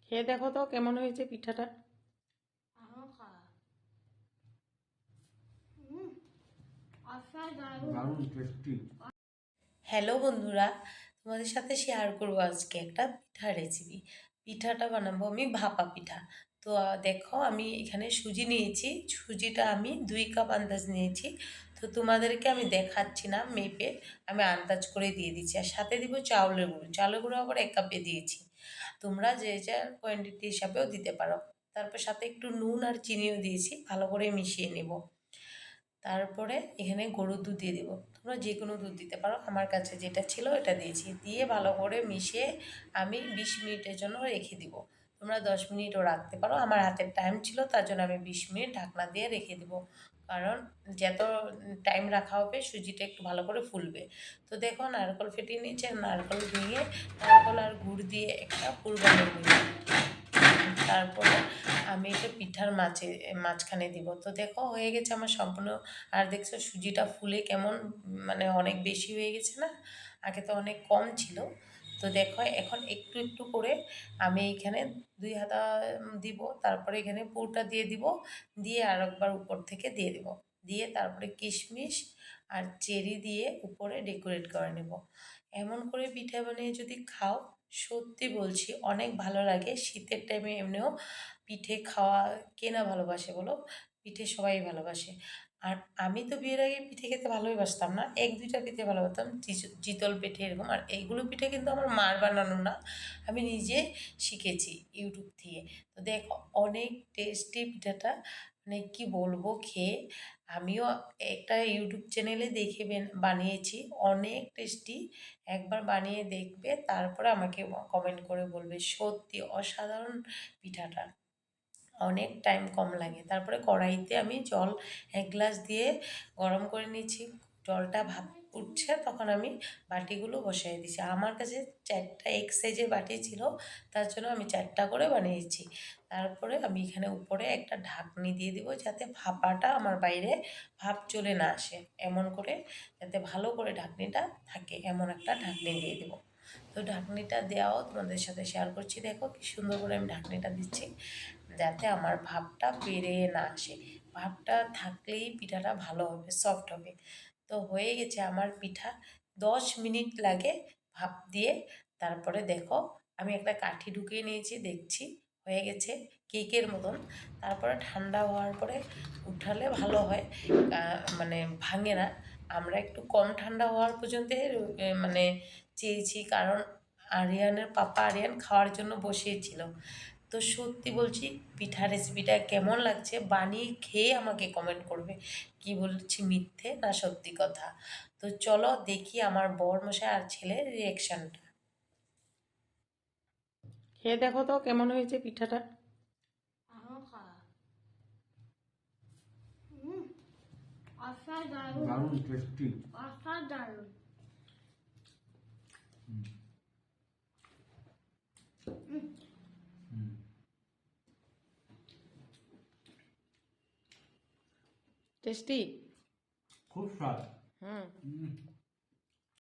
খেয়ে দেখো তো কেমন হয়েছে পিঠাটা। দারুণ টেস্টি। হ্যালো বন্ধুরা, তোমাদের সাথে শেয়ার করবো আজকে একটা পিঠা রেসিপি। পিঠাটা বানাবো আমি ভাপা পিঠা। তো দেখো আমি এখানে সুজি নিয়েছি, সুজিটা আমি 2 কাপ আন্দাজ নিয়েছি। তো তোমাদেরকে আমি দেখাচ্ছি না মেপে, আমি আন্দাজ করে দিয়ে দিচ্ছি। আর সাথে দিব চাউলের গুঁড়ো, চাউলের গুঁড়ো আবার 1 কাপে দিয়েছি। তোমরা যে যার কোয়ান্টিটি হিসাবেও দিতে পারো। তারপর সাথে একটু নুন আর চিনিও দিয়েছি, ভালো করে মিশিয়ে নেব। তারপরে এখানে গরুর দুধ দিয়ে দেবো, তোমরা যে কোনো দুধ দিতে পারো, আমার কাছে যেটা ছিল এটা দিয়েছি। দিয়ে ভালো করে মিশিয়ে আমি 20 মিনিটের জন্য রেখে দিব। তোমরা 10 মিনিটও রাখতে পারো, আমার হাতের টাইম ছিল তার জন্য আমি 20 মিনিট ঢাকনা দিয়ে রেখে দেবো। কারণ যত টাইম রাখা হবে সুজিটা একটু ভালো করে ফুলবে। তো দেখো নারকেল ফেটিয়ে নিয়েছে, নারকেল ভেঙে নারকেল আর গুড় দিয়ে একটা পুর বানিয়ে নিলাম। তারপরে আমি এটা পিঠার মাঝখানে দিব। তো দেখো হয়ে গেছে আমার সম্পূর্ণ। আর দেখছো সুজিটা ফুলে কেমন, মানে অনেক বেশি হয়ে গেছে না, আগে তো অনেক কম ছিল। তো দেখো এখন একটু একটু করে আমি এখানে 2 হাতা দিব, তারপরে এখানে পুরটা দিয়ে দিব, দিয়ে আর একবার উপর থেকে দিয়ে দিব, দিয়ে তারপরে কিশমিশ আর চেরি দিয়ে উপরে ডেকোরেট করে নেব। এমন করে পিঠা বানিয়ে যদি খাও, সত্যি বলছি অনেক ভালো লাগে। শীতের টাইমে এমনিও পিঠে খাওয়া, কে না ভালোবাসে বলো, পিঠে সবাই ভালোবাসে। আর আমি তো বিয়ের আগে পিঠে খেতে ভালোই বাসতাম না, 1-2টা পিঠে ভালোবাসতাম, চিতল পিঠে এরকম। আর এইগুলো পিঠে কিন্তু আমার মার বানানো না, আমি নিজে শিখেছি ইউটিউব থেকে। তো দেখো অনেক টেস্টি পিঠাটা, মানে কি বলবো খেয়ে। আমিও একটা ইউটিউব চ্যানেলে দেখে বানিয়েছি, অনেক টেস্টি। একবার বানিয়ে দেখবে, তারপরে আমাকে কমেন্ট করে বলবে, সত্যি অসাধারণ পিঠাটা। অনেক টাইম কম লাগে। তারপরে কড়াইতে আমি জল 1 গ্লাস দিয়ে গরম করে নিয়েছি। জলটা ভাপ উঠছে তখন আমি বাটিগুলো বসিয়ে দিয়েছি। আমার কাছে 4টা এক সাইজের বাটি ছিল, তার জন্য আমি 4টা করে বানিয়েছি। তারপরে আমি এখানে উপরে একটা ঢাকনি দিয়ে দিব, যাতে ভাপাটা আমার বাইরে ভাপ চলে না আসে, এমন করে, যাতে ভালো করে ঢাকনিটা থাকে, এমন একটা ঢাকনি দিয়ে দেবো। তো ঢাকনিটা দেওয়াও তোমাদের সাথে শেয়ার করছি। দেখো কি সুন্দর করে আমি ঢাকনিটা দিচ্ছি, যাতে আমার ভাপটা বেরিয়ে না আসে। ভাপটা থাকলেই পিঠাটা ভালো হবে, সফট হবে। তো হয়ে গেছে আমার পিঠা, 10 মিনিট লাগে ভাপ দিয়ে। তারপরে দেখো আমি একটা কাঠি ঢুকিয়ে নিয়েছি, দেখছি হয়ে গেছে কেকের মতন। তারপরে ঠান্ডা হওয়ার পরে উঠালে ভালো হয়, মানে ভাঙে না। আমরা একটু কম ঠান্ডা হওয়ার পর্যন্ত মানে চেয়েছি, কারণ আরিয়ানের পাপা আরিয়ান খাওয়ার জন্য বসিয়েছিল। তো সত্যি বলছি পিঠা রেসিপিটা কেমন লাগছে, বানিয়ে খেয়ে আমাকে কমেন্ট করবে, কি বলছি মিথ্যে না সত্যি কথা। তো চলো দেখি আমার বরমশাই আর ছেলের রিয়েকশানটা। খেয়ে দেখো তো কেমন হয়েছে পিঠাটা। দারুণ টেস্টি। টেস্টি। খুব স্বাদ। হুম।